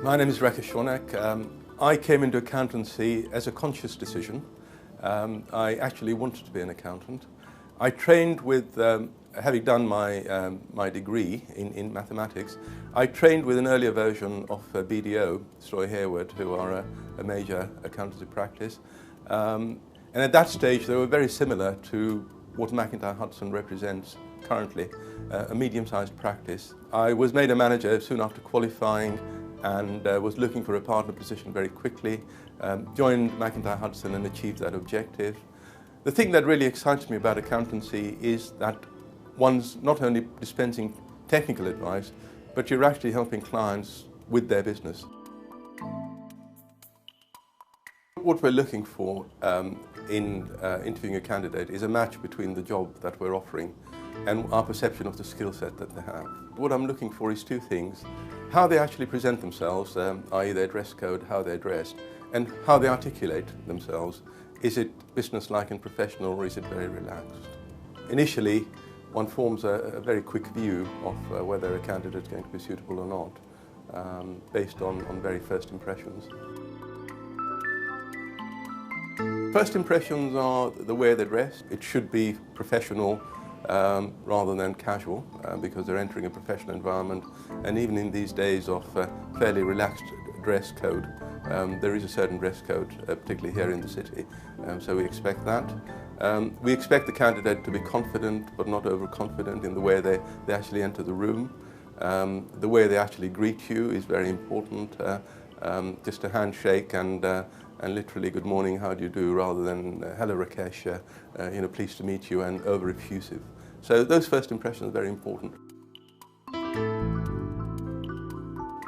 My name is Rakesh Shonak. I came into accountancy as a conscious decision. I actually wanted to be an accountant. I trained with, having done my degree in mathematics, I trained with an earlier version of BDO, Stroy Harewood, who are a major accountancy practice. And at that stage they were very similar to what McIntyre Hudson represents currently, a medium-sized practice. I was made a manager soon after qualifying and was looking for a partner position very quickly, joined McIntyre Hudson and achieved that objective. The thing that really excites me about accountancy is that one's not only dispensing technical advice, but you're actually helping clients with their business. What we're looking for in interviewing a candidate is a match between the job that we're offering and our perception of the skill set that they have. What I'm looking for is two things: how they actually present themselves, i.e. their dress code, how they're dressed, and how they articulate themselves. Is it businesslike and professional, or is it very relaxed? Initially, one forms a very quick view of whether a candidate is going to be suitable or not, based on very first impressions. First impressions are the way they're dressed. It should be professional rather than casual, because they're entering a professional environment, and even in these days of fairly relaxed dress code, there is a certain dress code, particularly here in the city, so we expect that. We expect the candidate to be confident but not overconfident in the way they actually enter the room. The way they actually greet you is very important. Just a handshake and literally good morning, how do you do, rather than hello Rakesh, pleased to meet you, and over effusive. So those first impressions are very important.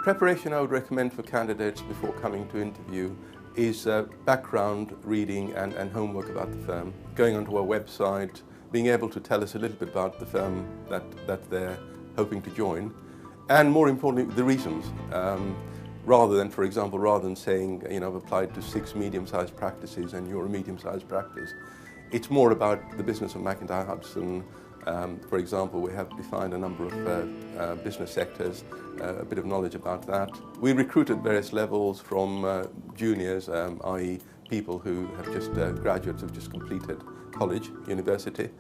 Preparation I would recommend for candidates before coming to interview is background reading and homework about the firm. Going onto our website, being able to tell us a little bit about the firm that they're hoping to join, and more importantly, the reasons. Rather than saying, I've applied to 6 medium-sized practices and you're a medium-sized practice, it's more about the business of McIntyre Hudson. For example, we have defined a number of business sectors, a bit of knowledge about that. We recruit at various levels, from juniors, i.e. people who have just graduates who've just completed college, university,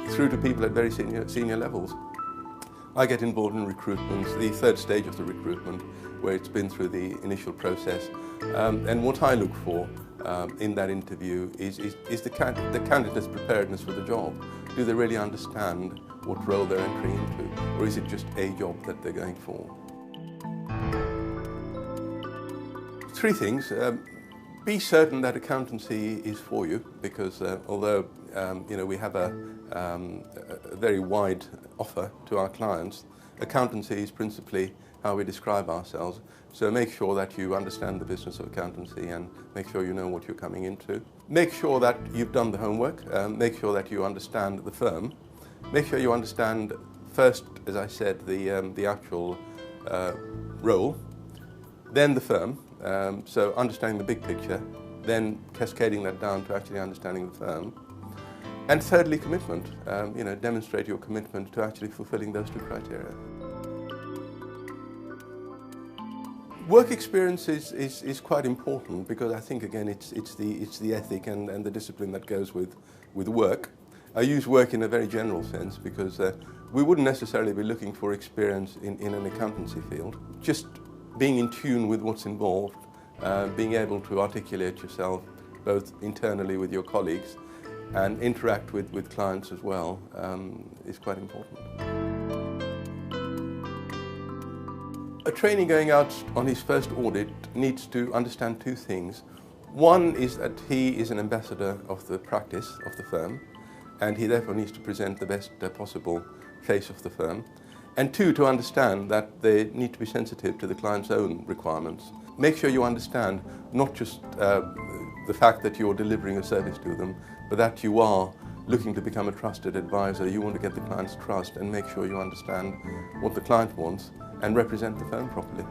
through to people at very senior levels. I get involved in recruitment, the third stage of the recruitment, where it's been through the initial process. And what I look for in that interview is the candidate's preparedness for the job. Do they really understand what role they're entering into, or is it just a job that they're going for? 3 things. Be certain that accountancy is for you, because although we have a very wide offer to our clients, accountancy is principally how we describe ourselves. So make sure that you understand the business of accountancy and make sure you know what you're coming into. Make sure that you've done the homework. Make sure that you understand the firm. Make sure you understand first, as I said, the actual role, then the firm. So understanding the big picture, then cascading that down to actually understanding the firm. And thirdly, commitment. Demonstrate your commitment to actually fulfilling those 2 criteria. Work experience is quite important, because I think, again, it's the ethic and the discipline that goes with work. I use work in a very general sense, because we wouldn't necessarily be looking for experience in an accountancy field. Just being in tune with what's involved, being able to articulate yourself both internally with your colleagues and interact with clients as well is quite important. A trainee going out on his first audit needs to understand 2 things. One is that he is an ambassador of the practice of the firm, and he therefore needs to present the best possible face of the firm. And 2, to understand that they need to be sensitive to the client's own requirements. Make sure you understand not just the fact that you're delivering a service to them, but that you are looking to become a trusted advisor. You want to get the client's trust, and make sure you understand what the client wants and represent the firm properly.